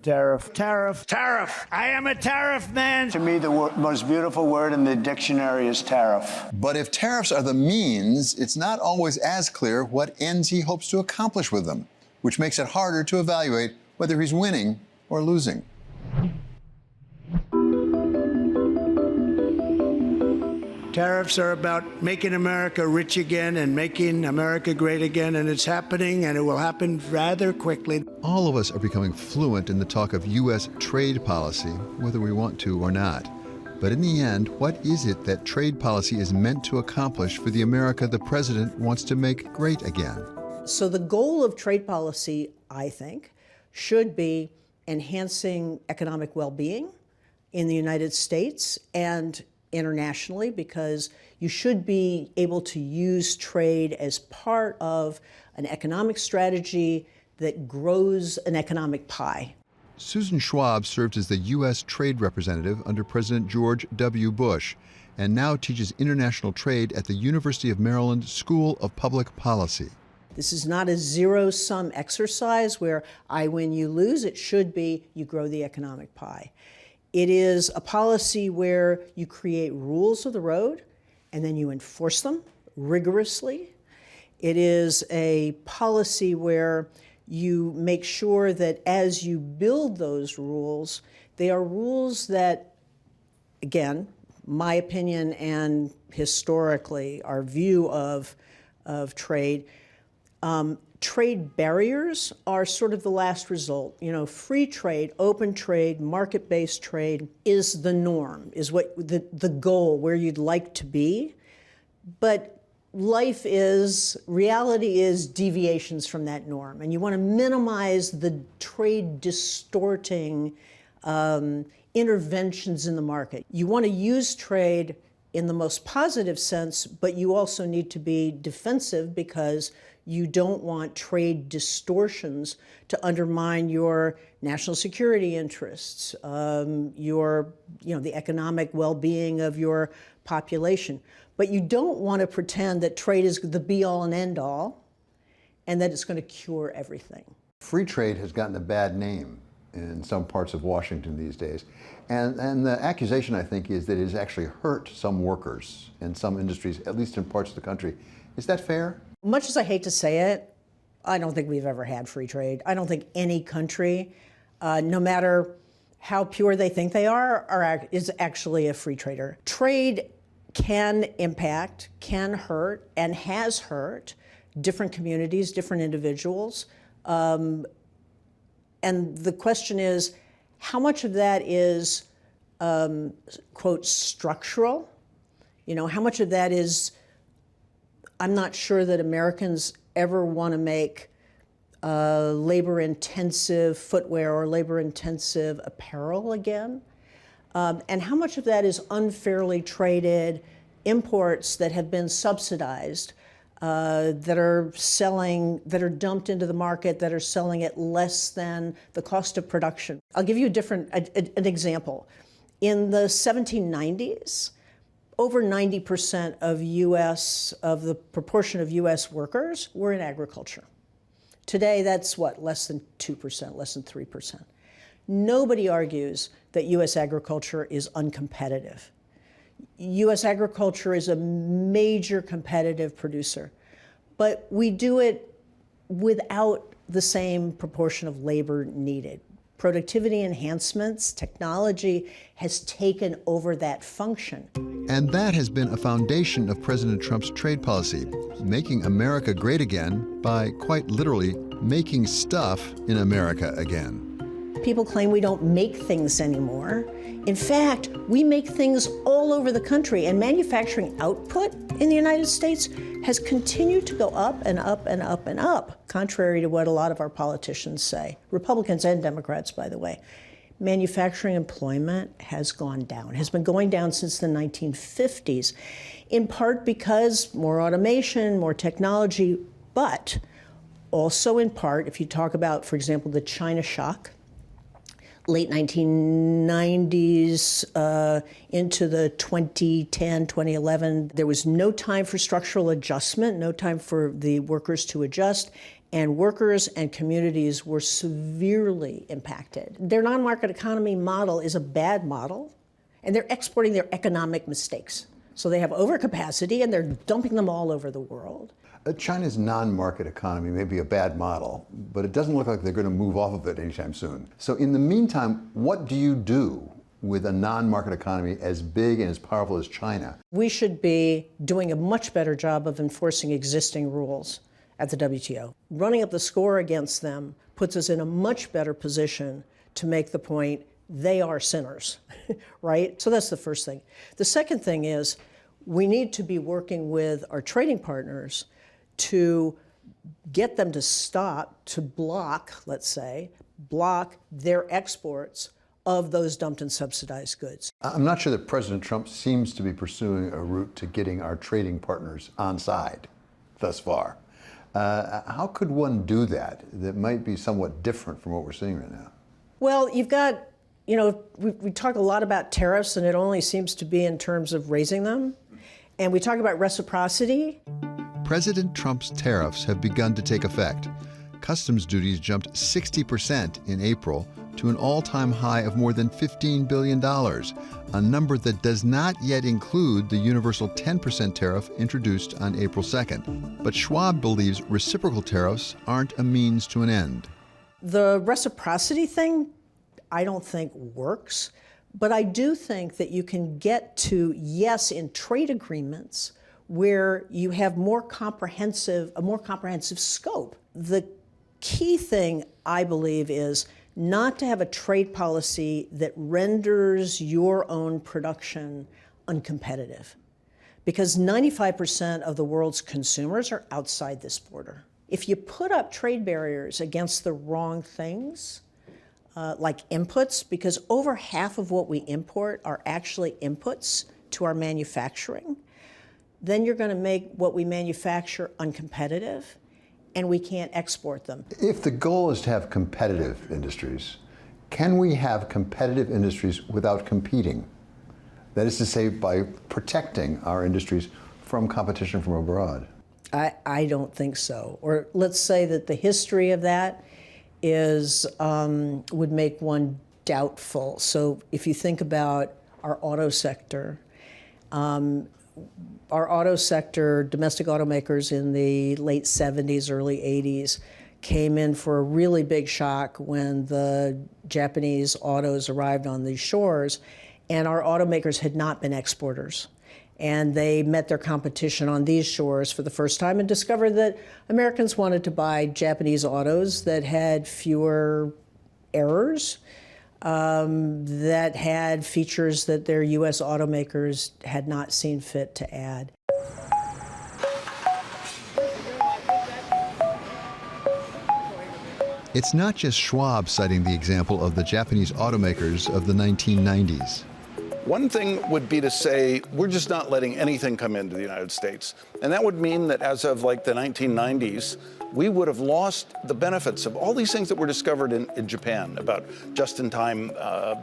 Tariff, tariff, tariff. I am a tariff man. To me, the most beautiful word in the dictionary is tariff. But if tariffs are the means, it's not always as clear what ends he hopes to accomplish with them, which makes it harder to evaluate whether he's winning or losing. Tariffs are about making America rich again and making America great again, and it's happening, and it will happen rather quickly. All of us are becoming fluent in the talk of U.S. trade policy, whether we want to or not. But in the end, what is it that trade policy is meant to accomplish for the America the president wants to make great again? So the goal of trade policy, I think, should be enhancing economic well-being in the United States and internationally, because you should be able to use trade as part of an economic strategy that grows an economic pie. Susan Schwab served as the U.S. trade representative under President George W. Bush and now teaches international trade at the University of Maryland School of Public Policy. This is not a zero-sum exercise where I win, you lose. It should be you grow the economic pie. It is a policy where you create rules of the road and then you enforce them rigorously. It is a policy where you make sure that as you build those rules, they are rules that, again, my opinion and historically our view of trade, trade barriers are sort of the last result. You know, free trade, open trade, market-based trade is the norm, is what the goal, where you'd like to be. But reality is deviations from that norm. And you want to minimize the trade distorting interventions in the market. You want to use trade in the most positive sense, but you also need to be defensive because you don't want trade distortions to undermine your national security interests, the economic well-being of your population. But you don't want to pretend that trade is the be-all and end-all and that it's going to cure everything. Free trade has gotten a bad name in some parts of Washington these days. And the accusation, I think, is that it has actually hurt some workers in some industries, at least in parts of the country. Is that fair? Much as I hate to say it, I don't think we've ever had free trade. I don't think any country, no matter how pure they think they is actually a free trader. Trade can impact, can hurt, and has hurt different communities, different individuals. And the question is, how much of that is, quote, structural? You know, how much of that is, I'm not sure that Americans ever want to make labor-intensive footwear or labor-intensive apparel again. And how much of that is unfairly traded imports that have been subsidized, that are dumped into the market, that are selling at less than the cost of production. I'll give you an example. In the 1790s, over 90% of the proportion of US workers were in agriculture. Today, that's what, less than 2%, less than 3%. Nobody argues that US agriculture is uncompetitive. US agriculture is a major competitive producer, but we do it without the same proportion of labor needed. Productivity enhancements, technology has taken over that function. And that has been a foundation of President Trump's trade policy, making America great again by quite literally making stuff in America again. People claim we don't make things anymore. In fact, we make things all over the country, and manufacturing output in the United States has continued to go up and up and up and up, contrary to what a lot of our politicians say, Republicans and Democrats, by the way. Manufacturing employment has gone down, has been going down since the 1950s, in part because more automation, more technology, but also in part, if you talk about, for example, the China shock, late 1990s into the 2010, 2011, there was no time for structural adjustment, no time for the workers to adjust, and workers and communities were severely impacted. Their non-market economy model is a bad model, and they're exporting their economic mistakes. So they have overcapacity, and they're dumping them all over the world. China's non-market economy may be a bad model, but it doesn't look like they're going to move off of it anytime soon. So in the meantime, what do you do with a non-market economy as big and as powerful as China? We should be doing a much better job of enforcing existing rules at the WTO. Running up the score against them puts us in a much better position to make the point they are sinners, right? So that's the first thing. The second thing is we need to be working with our trading partners to get them to stop, to block, let's say, block their exports of those dumped and subsidized goods. I'm not sure that President Trump seems to be pursuing a route to getting our trading partners on side thus far. How could one do that might be somewhat different from what we're seeing right now? Well, you've got, we talk a lot about tariffs, and it only seems to be in terms of raising them. And we talk about reciprocity. President Trump's tariffs have begun to take effect. Customs duties jumped 60% in April to an all-time high of more than $15 billion, a number that does not yet include the universal 10% tariff introduced on April 2nd. But Schwab believes reciprocal tariffs aren't a means to an end. The reciprocity thing, I don't think works, but I do think that you can get to yes in trade agreements where you have a more comprehensive scope. The key thing, I believe, is not to have a trade policy that renders your own production uncompetitive, because 95% of the world's consumers are outside this border. If you put up trade barriers against the wrong things, like inputs, because over half of what we import are actually inputs to our manufacturing, then you're going to make what we manufacture uncompetitive, and we can't export them. If the goal is to have competitive industries, can we have competitive industries without competing? That is to say, by protecting our industries from competition from abroad. I don't think so. Or let's say that the history of that is would make one doubtful. So if you think about our auto sector, domestic automakers in the late 70s, early 80s, came in for a really big shock when the Japanese autos arrived on these shores, and our automakers had not been exporters. And they met their competition on these shores for the first time and discovered that Americans wanted to buy Japanese autos that had fewer errors, that had features that their U.S. automakers had not seen fit to add. It's not just Schwab citing the example of the Japanese automakers of the 1990s. One thing would be to say, we're just not letting anything come into the United States. And that would mean that as of like the 1990s, we would have lost the benefits of all these things that were discovered in Japan about just-in-time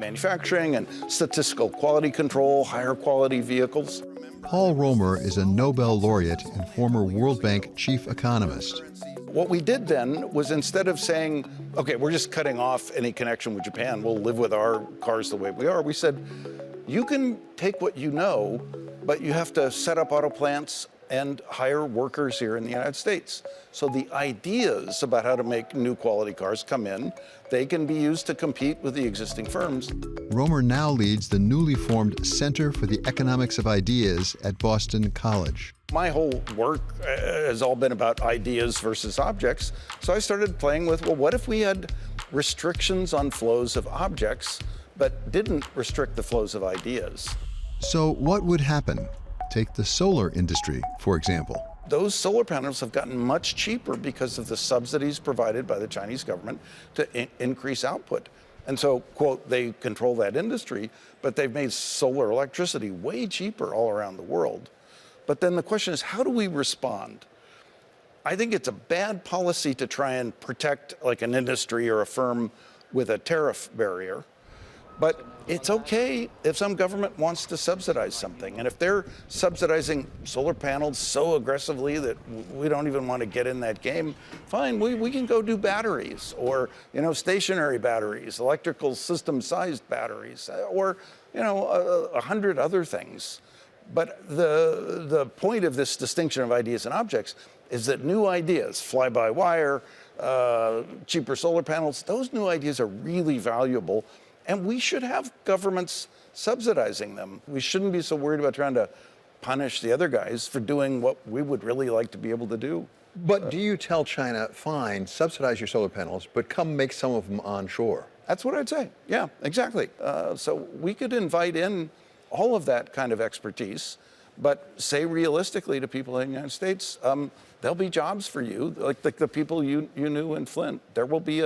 manufacturing and statistical quality control, higher quality vehicles. Paul Romer is a Nobel Laureate and former World Bank chief economist. What we did then was, instead of saying, okay, we're just cutting off any connection with Japan, we'll live with our cars the way we are, we said, you can take what you know, but you have to set up auto plants and hire workers here in the United States. So the ideas about how to make new quality cars come in, they can be used to compete with the existing firms. Romer now leads the newly formed Center for the Economics of Ideas at Boston College. My whole work has all been about ideas versus objects. So I started playing with, well, what if we had restrictions on flows of objects, but didn't restrict the flows of ideas? So what would happen? Take the solar industry, for example. Those solar panels have gotten much cheaper because of the subsidies provided by the Chinese government to increase output. And so, quote, they control that industry, but they've made solar electricity way cheaper all around the world. But then the question is, how do we respond? I think it's a bad policy to try and protect like an industry or a firm with a tariff barrier. But it's okay if some government wants to subsidize something. And if they're subsidizing solar panels so aggressively that we don't even want to get in that game, fine, we can go do batteries or, stationary batteries, electrical system-sized batteries, or, 100 other things. But the point of this distinction of ideas and objects is that new ideas, fly-by-wire, cheaper solar panels, those new ideas are really valuable. And we should have governments subsidizing them. We shouldn't be so worried about trying to punish the other guys for doing what we would really like to be able to do. But do you tell China, fine, subsidize your solar panels, but come make some of them onshore? That's what I'd say. Yeah, exactly. So we could invite in all of that kind of expertise, but say realistically to people in the United States, there'll be jobs for you, like the people you knew in Flint. There'll be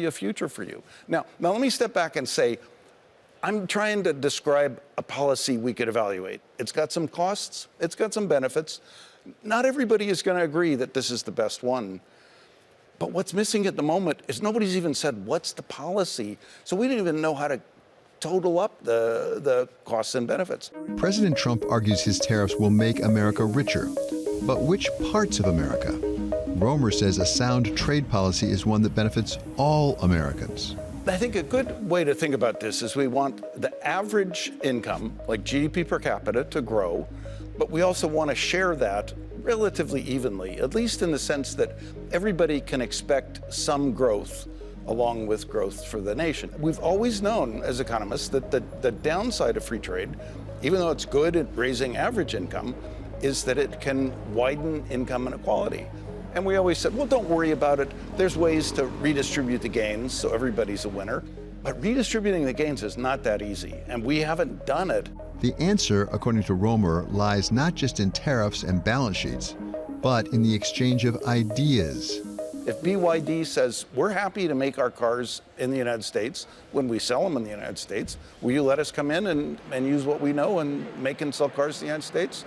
a future for you. Now let me step back and say, I'm trying to describe a policy we could evaluate. It's got some costs, it's got some benefits. Not everybody is going to agree that this is the best one. But what's missing at the moment is nobody's even said, what's the policy? So we don't even know how to total up the costs and benefits. President Trump argues his tariffs will make America richer. But which parts of America? Romer says a sound trade policy is one that benefits all Americans. I think a good way to think about this is we want the average income, like GDP per capita, to grow, but we also want to share that relatively evenly, at least in the sense that everybody can expect some growth along with growth for the nation. We've always known as economists that the downside of free trade, even though it's good at raising average income, is that it can widen income inequality. And we always said, well, don't worry about it. There's ways to redistribute the gains so everybody's a winner. But redistributing the gains is not that easy, and we haven't done it. The answer, according to Romer, lies not just in tariffs and balance sheets, but in the exchange of ideas. If BYD says, we're happy to make our cars in the United States when we sell them in the United States, will you let us come in and use what we know and make and sell cars in the United States?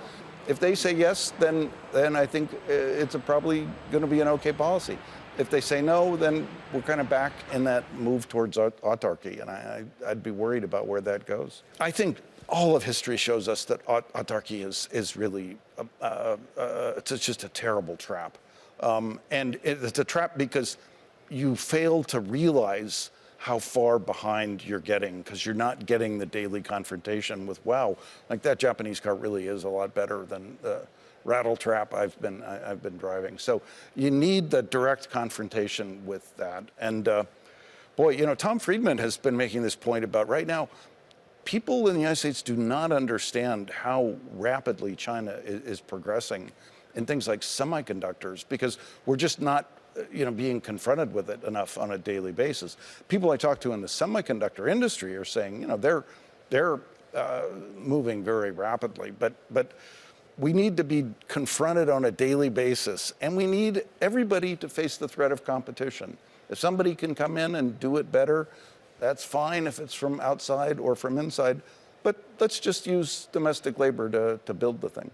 If they say yes, then I think it's probably going to be an okay policy. If they say no, then we're kind of back in that move towards autarky, and I'd be worried about where that goes. I think all of history shows us that autarky is really, it's just a terrible trap. And it's a trap because you fail to realize how far behind you're getting, because you're not getting the daily confrontation with, wow, like that Japanese car really is a lot better than the rattle trap I've been driving. So you need the direct confrontation with that. And boy, Tom Friedman has been making this point about right now, people in the United States do not understand how rapidly China is progressing in things like semiconductors, because we're just not being confronted with it enough on a daily basis. People I talk to in the semiconductor industry are saying, they're moving very rapidly, but we need to be confronted on a daily basis, and we need everybody to face the threat of competition. If somebody can come in and do it better, that's fine if it's from outside or from inside, but let's just use domestic labor to build the thing.